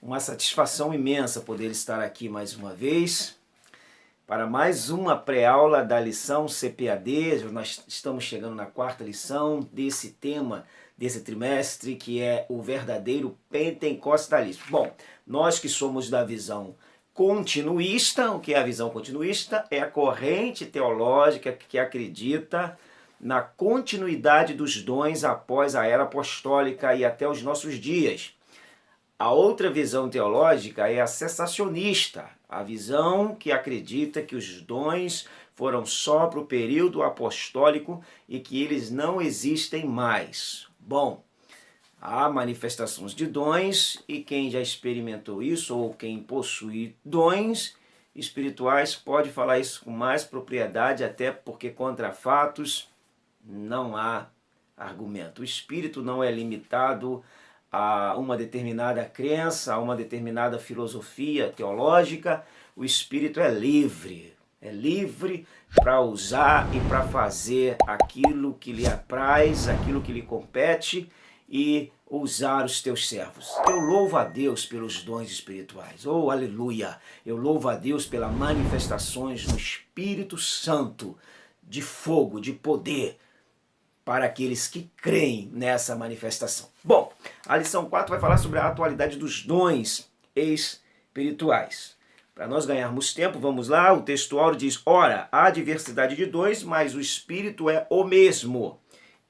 Uma satisfação imensa poder estar aqui mais uma vez para mais uma pré-aula da lição CPAD. Nós estamos chegando na quarta lição desse tema, desse trimestre, que é o verdadeiro pentecostalismo. Bom, nós que somos da visão continuista, o que é a visão continuista? É a corrente teológica que acredita na continuidade dos dons após a era apostólica e até os nossos dias. A outra visão teológica é a cessacionista, a visão que acredita que os dons foram só para o período apostólico e que eles não existem mais. Bom, há manifestações de dons e quem já experimentou isso ou quem possui dons espirituais pode falar isso com mais propriedade, até porque contra fatos não há argumento. O espírito não é limitado a uma determinada crença, a uma determinada filosofia teológica. O espírito é livre para usar e para fazer aquilo que lhe apraz, aquilo que lhe compete e usar os teus servos. Eu louvo a Deus pelos dons espirituais, oh aleluia! Eu louvo a Deus pelas manifestações do Espírito Santo, de fogo, de poder, para aqueles que creem nessa manifestação. Bom, a lição 4 vai falar sobre a atualidade dos dons espirituais. Para nós ganharmos tempo, vamos lá, o textual diz: ora, há diversidade de dons, mas o Espírito é o mesmo.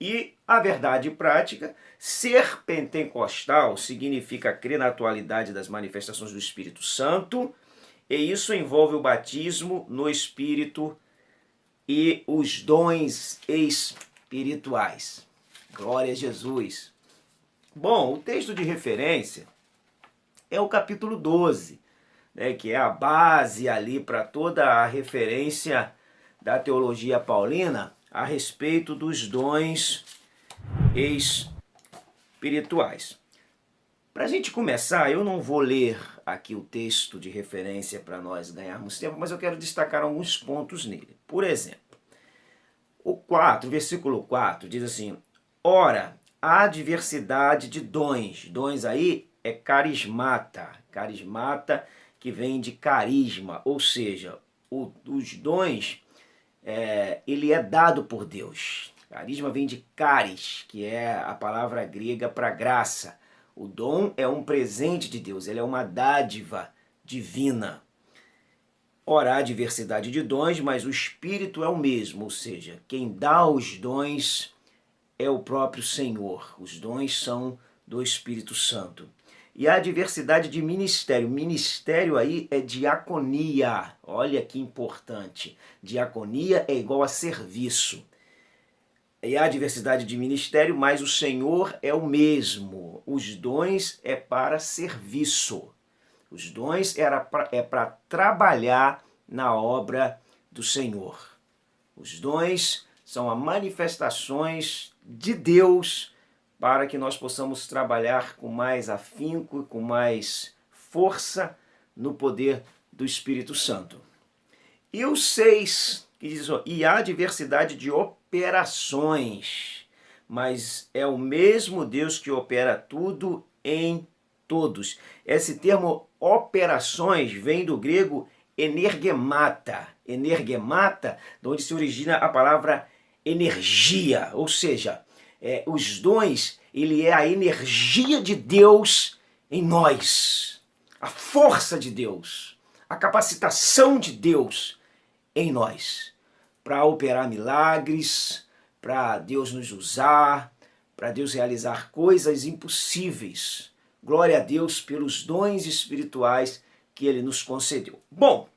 E a verdade prática, ser pentecostal significa crer na atualidade das manifestações do Espírito Santo, e isso envolve o batismo no Espírito e os dons espirituais. Glória a Jesus. Bom, o texto de referência é o capítulo 12, né, que é a base ali para toda a referência da teologia paulina a respeito dos dons espirituais. Para a gente começar, eu não vou ler aqui o texto de referência para nós ganharmos tempo, mas eu quero destacar alguns pontos nele. Por exemplo, o versículo 4 diz assim: ora, há diversidade de dons. Dons aí é carismata. Carismata que vem de carisma, ou seja, os dons, ele é dado por Deus. Carisma vem de caris, que é a palavra grega para graça. O dom é um presente de Deus, ele é uma dádiva divina. Ora, há diversidade de dons, mas o Espírito é o mesmo, ou seja, quem dá os dons é o próprio Senhor. Os dons são do Espírito Santo. E há diversidade de ministério. Ministério aí é diaconia. Olha que importante. Diaconia é igual a serviço. E há diversidade de ministério, mas o Senhor é o mesmo. Os dons é para serviço. Os dons é para trabalhar na obra do Senhor. Os dons são as manifestações de Deus para que nós possamos trabalhar com mais afinco e com mais força no poder do Espírito Santo. E o 6, que diz: e há diversidade de operações, mas é o mesmo Deus que opera tudo em todos. Esse termo operações vem do grego energemata. Energemata, de onde se origina a palavra energia, ou seja, os dons, ele é a energia de Deus em nós, a força de Deus, a capacitação de Deus em nós, para operar milagres, para Deus nos usar, para Deus realizar coisas impossíveis. Glória a Deus pelos dons espirituais que Ele nos concedeu. Bom,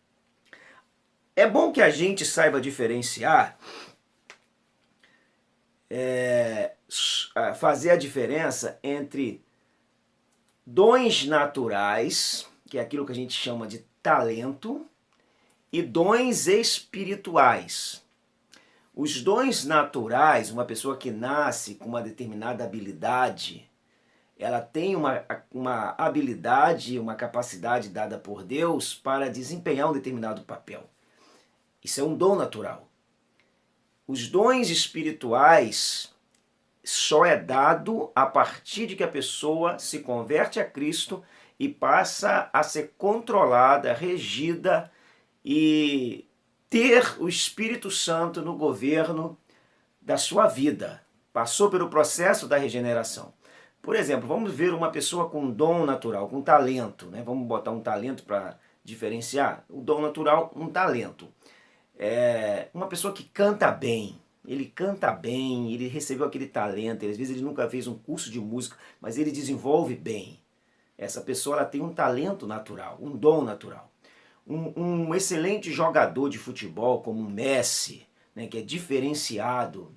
é bom que a gente saiba diferenciar, fazer a diferença entre dons naturais, que é aquilo que a gente chama de talento, e dons espirituais. Os dons naturais, uma pessoa que nasce com uma determinada habilidade, ela tem uma habilidade, uma capacidade dada por Deus para desempenhar um determinado papel. Isso é um dom natural. Os dons espirituais só é dado a partir de que a pessoa se converte a Cristo e passa a ser controlada, regida e ter o Espírito Santo no governo da sua vida. Passou pelo processo da regeneração. Por exemplo, vamos ver uma pessoa com dom natural, com talento, né? Vamos botar um talento para diferenciar. O dom natural, um talento. Uma pessoa que canta bem. Ele canta bem, ele recebeu aquele talento, às vezes ele nunca fez um curso de música, mas ele desenvolve bem. Essa pessoa ela tem um talento natural, um dom natural. Um excelente jogador de futebol como o Messi, né, que é diferenciado,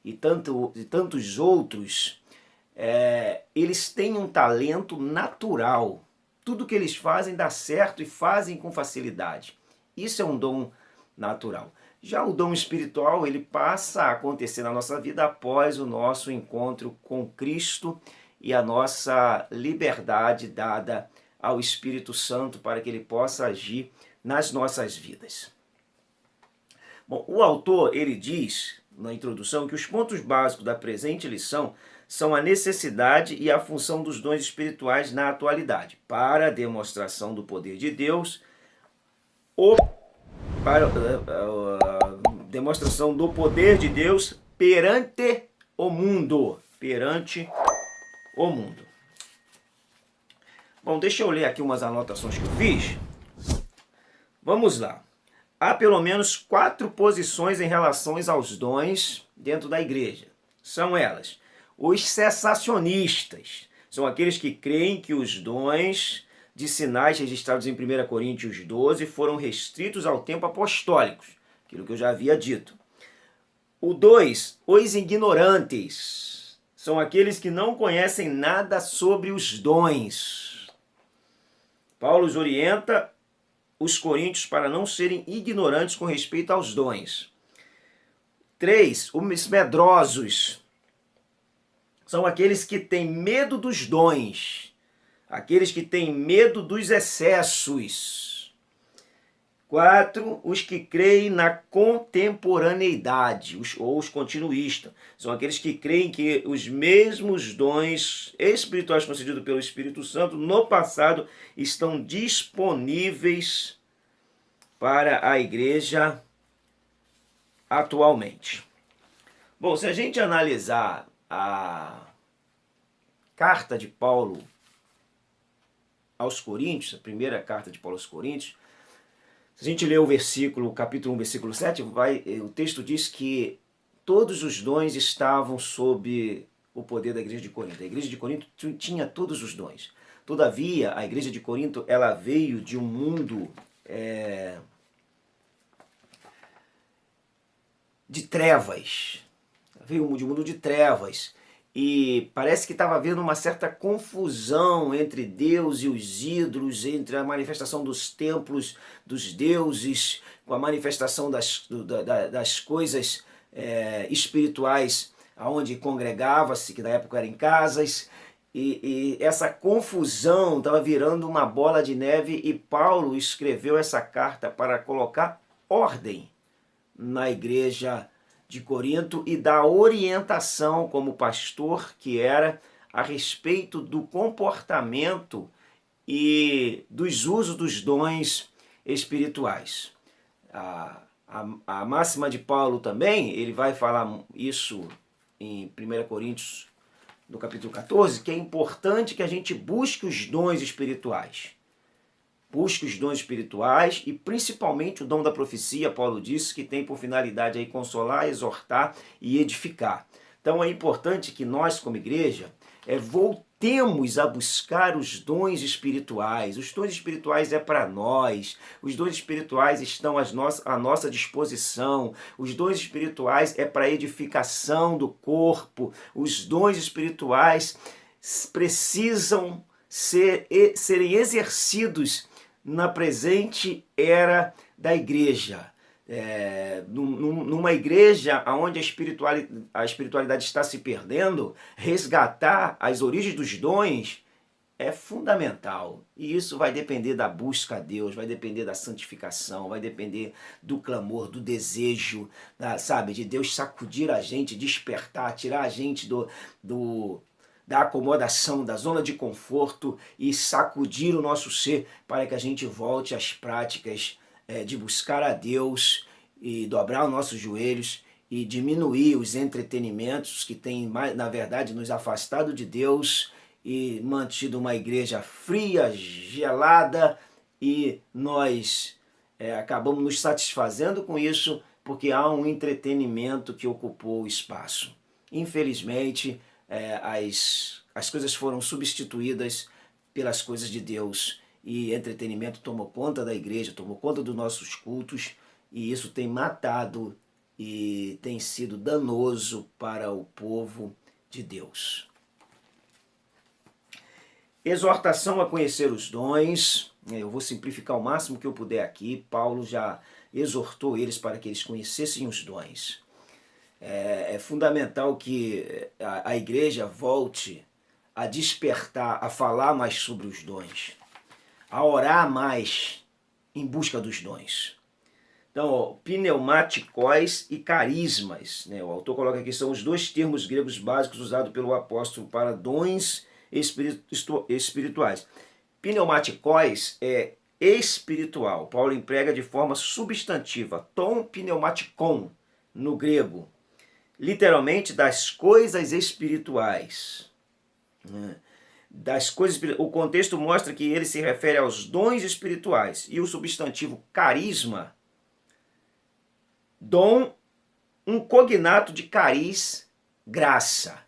e tantos outros, eles têm um talento natural. Tudo que eles fazem dá certo e fazem com facilidade. Isso é um dom natural. Já o dom espiritual, ele passa a acontecer na nossa vida após o nosso encontro com Cristo e a nossa liberdade dada ao Espírito Santo para que ele possa agir nas nossas vidas. Bom, o autor, ele diz na introdução que os pontos básicos da presente lição são a necessidade e a função dos dons espirituais na atualidade, para a demonstração do poder de Deus, para a demonstração do poder de Deus perante o mundo. Perante o mundo. Bom, deixa eu ler aqui umas anotações que eu fiz. Vamos lá. Há pelo menos 4 posições em relação aos dons dentro da igreja. São elas: os cessacionistas, são aqueles que creem que os dons de sinais registrados em 1 Coríntios 12 foram restritos ao tempo apostólico, aquilo que eu já havia dito. O 2, os ignorantes, são aqueles que não conhecem nada sobre os dons. Paulo os orienta os coríntios para não serem ignorantes com respeito aos dons. 3, os medrosos, são aqueles que têm medo dos dons, aqueles que têm medo dos excessos. 4, os que creem na contemporaneidade, os continuistas. São aqueles que creem que os mesmos dons espirituais concedidos pelo Espírito Santo no passado estão disponíveis para a igreja atualmente. Bom, se a gente analisar a carta de Paulo aos Coríntios, a primeira carta de Paulo aos Coríntios, se a gente ler o versículo, capítulo 1, versículo 7, o texto diz que todos os dons estavam sob o poder da igreja de Corinto. A igreja de Corinto tinha todos os dons. Todavia, a igreja de Corinto, ela veio de um mundo de trevas. Veio de um mundo de trevas. E parece que estava havendo uma certa confusão entre Deus e os ídolos, entre a manifestação dos templos dos deuses, com a manifestação das coisas espirituais, onde congregava-se, que na época era em casas, e essa confusão estava virando uma bola de neve, e Paulo escreveu essa carta para colocar ordem na igreja de Corinto e dar orientação como pastor que era a respeito do comportamento e dos usos dos dons espirituais. A máxima de Paulo também, ele vai falar isso em 1 Coríntios, no capítulo 14, que é importante que a gente busque os dons espirituais. Busque os dons espirituais e principalmente o dom da profecia. Paulo disse que tem por finalidade aí consolar, exortar e edificar. Então é importante que nós, como igreja, voltemos a buscar os dons espirituais. Os dons espirituais é para nós. Os dons espirituais estão à nossa disposição. Os dons espirituais é para a edificação do corpo. Os dons espirituais precisam serem exercidos na presente era da igreja. Numa igreja onde a espiritualidade está se perdendo, resgatar as origens dos dons é fundamental. E isso vai depender da busca a Deus, vai depender da santificação, vai depender do clamor, do desejo, sabe, de Deus sacudir a gente, despertar, tirar a gente da acomodação, da zona de conforto e sacudir o nosso ser para que a gente volte às práticas de buscar a Deus e dobrar os nossos joelhos e diminuir os entretenimentos que têm, na verdade, nos afastado de Deus e mantido uma igreja fria, gelada, e nós acabamos nos satisfazendo com isso porque há um entretenimento que ocupou o espaço. Infelizmente, as coisas foram substituídas pelas coisas de Deus e entretenimento tomou conta da igreja, tomou conta dos nossos cultos, e isso tem matado e tem sido danoso para o povo de Deus. Exortação a conhecer os dons. Eu vou simplificar o máximo que eu puder aqui. Paulo já exortou eles para que eles conhecessem os dons. É fundamental que a igreja volte a despertar, a falar mais sobre os dons, a orar mais em busca dos dons. Então, pneumatikos e carismas, né? O autor coloca aqui, são os dois termos gregos básicos usados pelo apóstolo para dons espirituais. Pneumatikos é espiritual. Paulo emprega de forma substantiva, ton pneumatikon, no grego. Literalmente, das coisas espirituais. O contexto mostra que ele se refere aos dons espirituais. E o substantivo carisma, dom, um cognato de cariz, graça.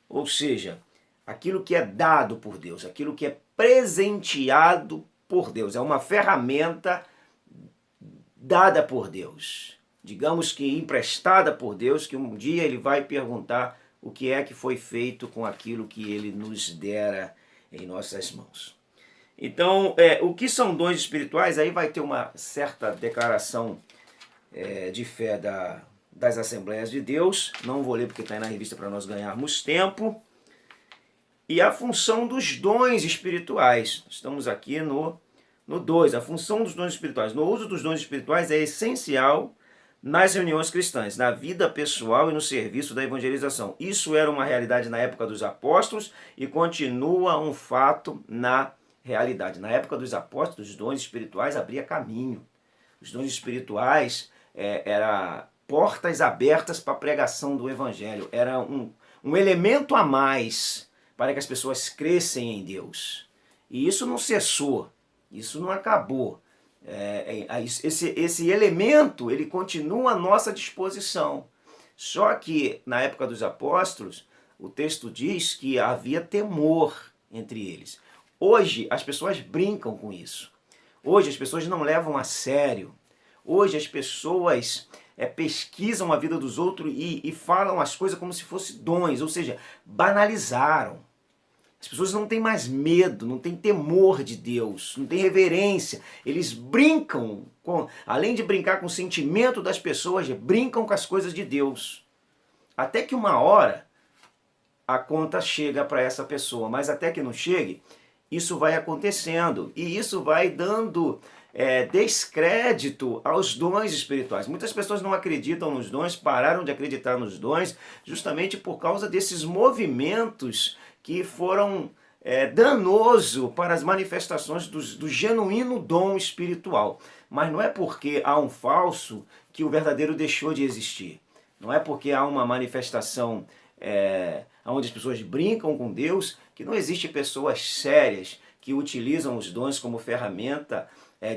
Ou seja, aquilo que é dado por Deus, aquilo que é presenteado por Deus. É uma ferramenta dada por Deus. Digamos que emprestada por Deus, que um dia ele vai perguntar o que é que foi feito com aquilo que ele nos dera em nossas mãos. Então, o que são dons espirituais? Aí vai ter uma certa declaração de fé das Assembleias de Deus. Não vou ler porque está aí na revista para nós ganharmos tempo. E a função dos dons espirituais. Estamos aqui no 2, a função dos dons espirituais. No uso dos dons espirituais é essencial nas reuniões cristãs, na vida pessoal e no serviço da evangelização. Isso era uma realidade na época dos apóstolos e continua um fato na realidade. Na época dos apóstolos, os dons espirituais abriam caminho. Os dons espirituais eram portas abertas para a pregação do evangelho. Era um elemento a mais para que as pessoas crescem em Deus. E isso não cessou, isso não acabou. Esse elemento, ele continua à nossa disposição. Só que, na época dos apóstolos, o texto diz que havia temor entre eles. Hoje, as pessoas brincam com isso. Hoje, as pessoas não levam a sério. Hoje, as pessoas pesquisam a vida dos outros e falam as coisas como se fossem dons, ou seja, banalizaram. As pessoas não têm mais medo, não têm temor de Deus, não têm reverência. Eles brincam, além de brincar com o sentimento das pessoas, brincam com as coisas de Deus. Até que uma hora a conta chega para essa pessoa, mas até que não chegue, isso vai acontecendo. E isso vai dando descrédito aos dons espirituais. Muitas pessoas não acreditam nos dons, pararam de acreditar nos dons, justamente por causa desses movimentos que foram danosos para as manifestações do genuíno dom espiritual. Mas não é porque há um falso que o verdadeiro deixou de existir. Não é porque há uma manifestação onde as pessoas brincam com Deus que não existem pessoas sérias que utilizam os dons como ferramenta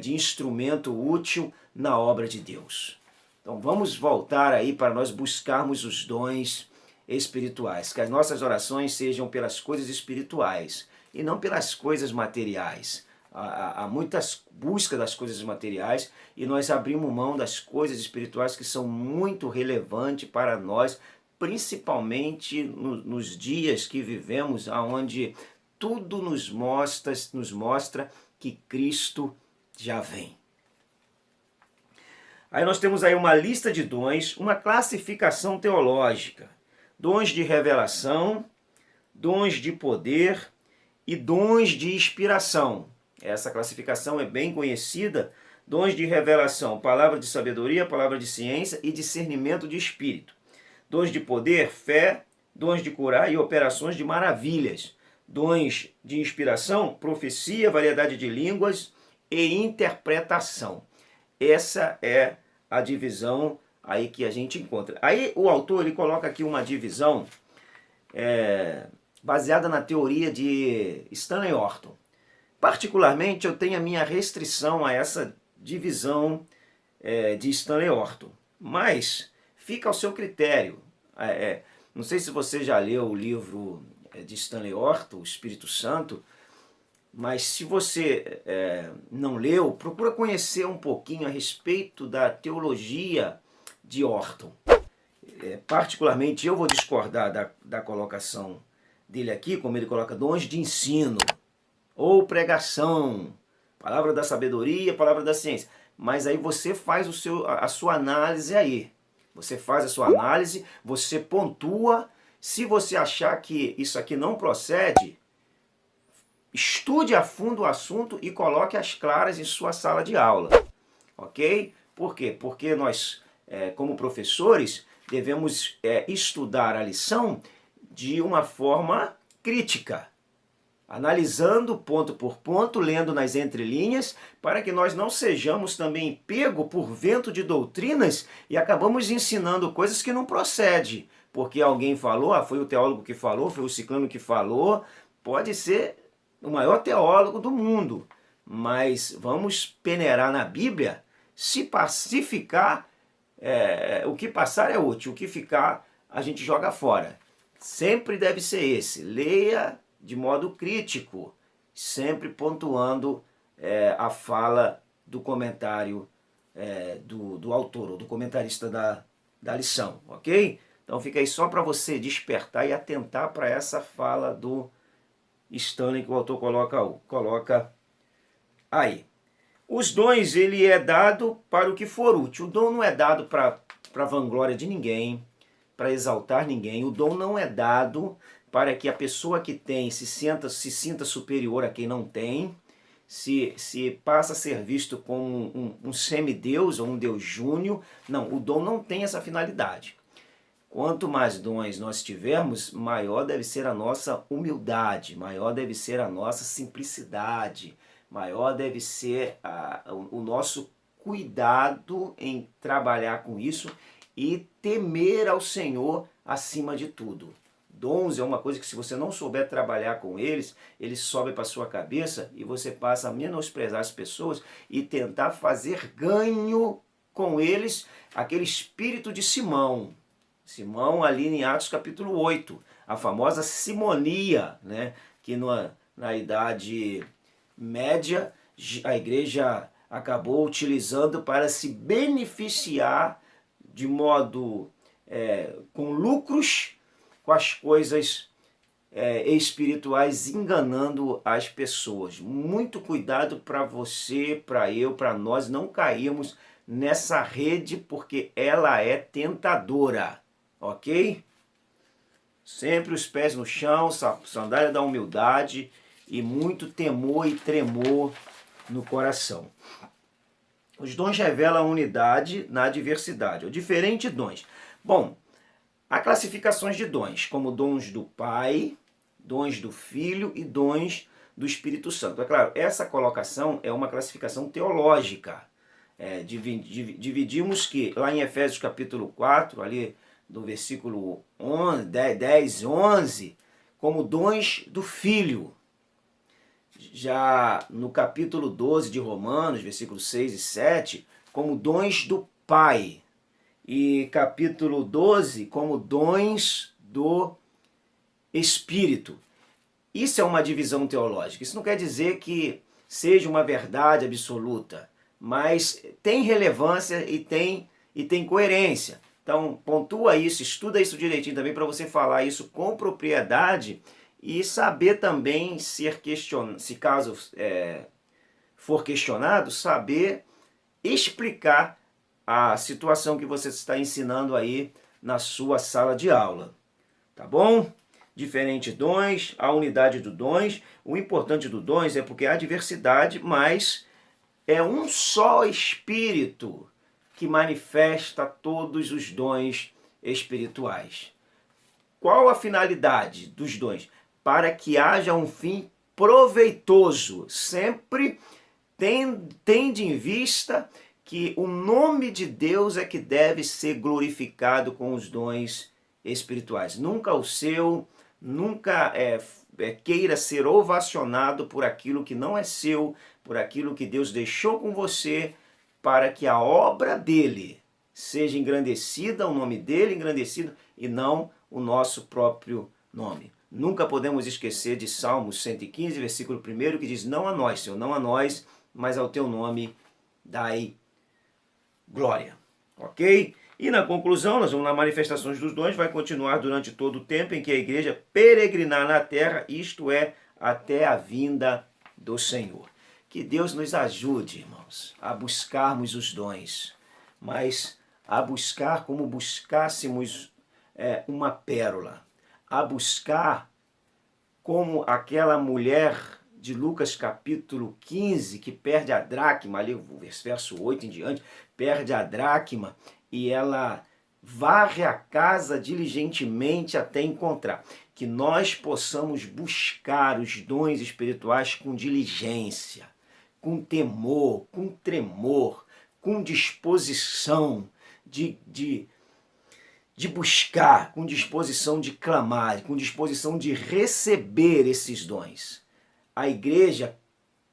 de instrumento útil na obra de Deus. Então vamos voltar aí para nós buscarmos os dons espirituais, que as nossas orações sejam pelas coisas espirituais e não pelas coisas materiais. Há muitas buscas das coisas materiais e nós abrimos mão das coisas espirituais que são muito relevantes para nós, principalmente nos dias que vivemos, onde tudo nos mostra que Cristo já vem. Aí nós temos aí uma lista de dons, uma classificação teológica. Dons de revelação, dons de poder e dons de inspiração. Essa classificação é bem conhecida. Dons de revelação, palavra de sabedoria, palavra de ciência e discernimento de espírito. Dons de poder, fé, dons de curar e operações de maravilhas. Dons de inspiração, profecia, variedade de línguas e interpretação. Essa é a divisão aí que a gente encontra. Aí o autor ele coloca aqui uma divisão baseada na teoria de Stanley Orton. Particularmente eu tenho a minha restrição a essa divisão de Stanley Orton, mas fica ao seu critério. Não sei se você já leu o livro de Stanley Orton, O Espírito Santo, mas se você não leu, procura conhecer um pouquinho a respeito da teologia de Orton. Particularmente eu vou discordar da colocação dele aqui, como ele coloca dons de ensino, ou pregação, palavra da sabedoria, palavra da ciência. Mas aí você faz a sua análise aí. Você faz a sua análise, você pontua. Se você achar que isso aqui não procede, estude a fundo o assunto e coloque as claras em sua sala de aula. Ok? Por quê? Porque nós, como professores, devemos estudar a lição de uma forma crítica, analisando ponto por ponto, lendo nas entrelinhas, para que nós não sejamos também pegos por vento de doutrinas e acabamos ensinando coisas que não procedem. Porque alguém falou, foi o teólogo que falou, foi o ciclano que falou, pode ser o maior teólogo do mundo, mas vamos peneirar na Bíblia, se pacificar, o que passar é útil, o que ficar a gente joga fora. Sempre deve ser esse, leia de modo crítico, sempre pontuando a fala do comentário do autor, ou do comentarista da lição, ok? Então fica aí só para você despertar e atentar para essa fala do Stanley que o autor coloca aí. Os dons, ele é dado para o que for útil. O dom não é dado para vanglória de ninguém, para exaltar ninguém. O dom não é dado para que a pessoa que tem se sinta superior a quem não tem, se passa a ser visto como um semideus ou um deus júnior. Não, o dom não tem essa finalidade. Quanto mais dons nós tivermos, maior deve ser a nossa humildade, maior deve ser a nossa simplicidade, maior deve ser o nosso cuidado em trabalhar com isso e temer ao Senhor acima de tudo. Dons é uma coisa que, se você não souber trabalhar com eles, eles sobem para a sua cabeça e você passa a menosprezar as pessoas e tentar fazer ganho com eles, aquele espírito de Simão. Simão ali em Atos capítulo 8, a famosa simonia, né? Que na Idade Média a igreja acabou utilizando para se beneficiar de modo com lucros com as coisas espirituais, enganando as pessoas. Muito cuidado para você, para eu, para nós não cairmos nessa rede, porque ela é tentadora. Ok? Sempre os pés no chão, sandália da humildade e muito temor e tremor no coração. Os dons revelam a unidade na diversidade, ou diferentes dons. Bom, há classificações de dons, como dons do Pai, dons do Filho e dons do Espírito Santo. É claro, essa colocação é uma classificação teológica. Dividimos que, lá em Efésios capítulo 4, ali do versículo 10, 11, como dons do Filho. Já no capítulo 12 de Romanos, versículos 6 e 7, como dons do Pai. E capítulo 12, como dons do Espírito. Isso é uma divisão teológica. Isso não quer dizer que seja uma verdade absoluta, mas tem relevância e tem coerência. Então, pontua isso, estuda isso direitinho também para você falar isso com propriedade e saber também se caso for questionado, saber explicar a situação que você está ensinando aí na sua sala de aula. Tá bom? diferentes dons, a unidade dos dons. O importante dos dons é porque há diversidade, mas é um só Espírito que manifesta todos os dons espirituais. Qual a finalidade dos dons? Para que haja um fim proveitoso. Sempre tende em vista que o nome de Deus é que deve ser glorificado com os dons espirituais. Nunca o seu, nunca queira ser ovacionado por aquilo que não é seu, por aquilo que Deus deixou com você, para que a obra dele seja engrandecida, o nome dele engrandecido, e não o nosso próprio nome. Nunca podemos esquecer de Salmos 115, versículo 1, que diz: não a nós, Senhor, não a nós, mas ao teu nome dai glória. Ok? E na conclusão, nós vamos nas manifestações dos dons, vai continuar durante todo o tempo em que a igreja peregrinar na terra, isto é, até a vinda do Senhor. Que Deus nos ajude, irmãos, a buscarmos os dons, mas a buscar como buscássemos uma pérola, a buscar como aquela mulher de Lucas capítulo 15, que perde a dracma, ali verso 8 em diante, perde a dracma e ela varre a casa diligentemente até encontrar. Que nós possamos buscar os dons espirituais com diligência, com temor, com tremor, com disposição de buscar, com disposição de clamar, com disposição de receber esses dons. A igreja,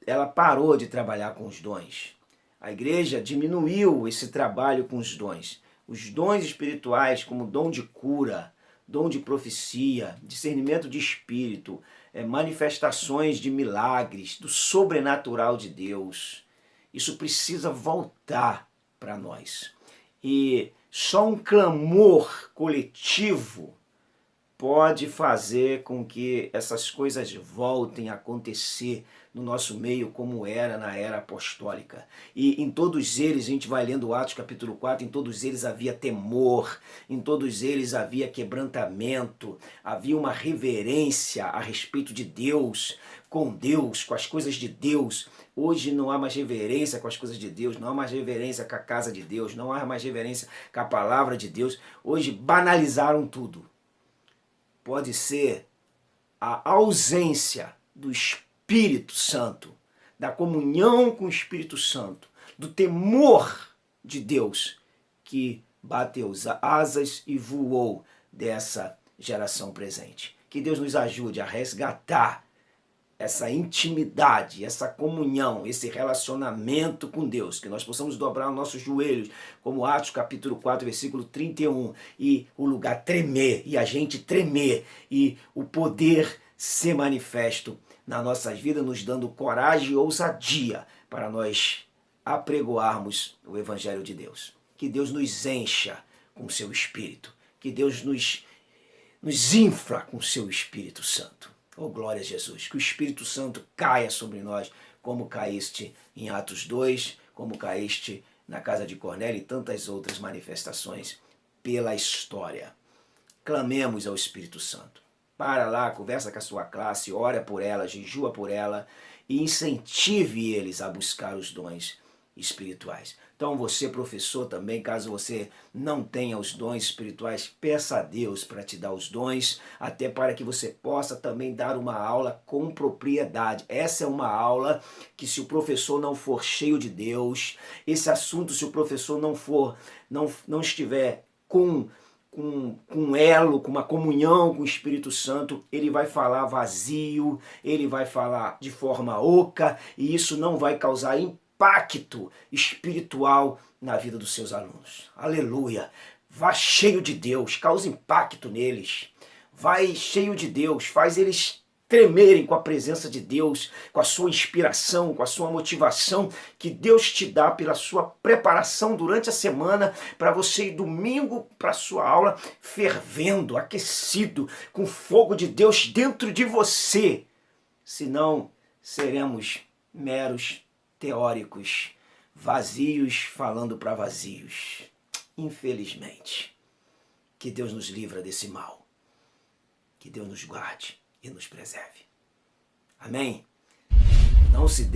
ela parou de trabalhar com os dons. A igreja diminuiu esse trabalho com os dons. Os dons espirituais, como dom de cura, dom de profecia, discernimento de espírito, manifestações de milagres, do sobrenatural de Deus. Isso precisa voltar para nós. E só um clamor coletivo pode fazer com que essas coisas voltem a acontecer no nosso meio como era na era apostólica. E em todos eles, a gente vai lendo Atos capítulo 4, em todos eles havia temor, em todos eles havia quebrantamento, havia uma reverência a respeito de Deus, com as coisas de Deus. Hoje não há mais reverência com as coisas de Deus, não há mais reverência com a casa de Deus, não há mais reverência com a palavra de Deus. Hoje banalizaram tudo. Pode ser a ausência do Espírito Santo, da comunhão com o Espírito Santo, do temor de Deus que bateu asas e voou dessa geração presente. Que Deus nos ajude a resgatar essa intimidade, essa comunhão, esse relacionamento com Deus, que nós possamos dobrar os nossos joelhos, como Atos capítulo 4, versículo 31, e o lugar tremer, e a gente tremer, e o poder ser manifesto nas nossas vidas, nos dando coragem e ousadia para nós apregoarmos o Evangelho de Deus. Que Deus nos encha com o seu Espírito, que Deus nos infla com o seu Espírito Santo. Oh, glória a Jesus, que o Espírito Santo caia sobre nós, como caíste em Atos 2, como caíste na casa de Cornélio e tantas outras manifestações pela história. Clamemos ao Espírito Santo. Para lá, conversa com a sua classe, ora por ela, jejua por ela e incentive eles a buscar os dons espirituais. Então você, professor, também, caso você não tenha os dons espirituais, peça a Deus para te dar os dons, até para que você possa também dar uma aula com propriedade. Essa é uma aula que, se o professor não for cheio de Deus, esse assunto, se o professor não estiver com elo, com uma comunhão com o Espírito Santo, ele vai falar vazio, ele vai falar de forma oca, e isso não vai causar impacto espiritual na vida dos seus alunos. Aleluia! Vá cheio de Deus, causa impacto neles. Vai cheio de Deus, faz eles tremerem com a presença de Deus, com a sua inspiração, com a sua motivação que Deus te dá pela sua preparação durante a semana, para você ir domingo para a sua aula fervendo, aquecido, com fogo de Deus dentro de você. Senão seremos meros teóricos, vazios falando para vazios. Infelizmente, que Deus nos livra desse mal. Que Deus nos guarde e nos preserve. Amém? Não se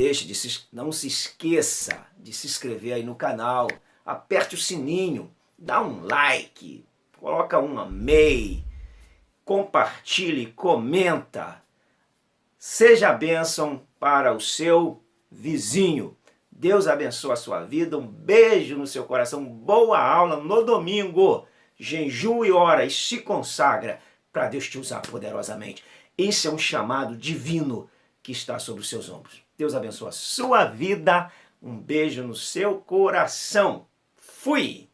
não se esqueça de se inscrever aí no canal, aperte o sininho, dá um like, coloca um amei, compartilhe, comenta. Seja a bênção para o seu vizinho. Deus abençoe a sua vida, um beijo no seu coração, boa aula no domingo. Jejum e ora e se consagra para Deus te usar poderosamente. Esse é um chamado divino que está sobre os seus ombros. Deus abençoe a sua vida, um beijo no seu coração. Fui!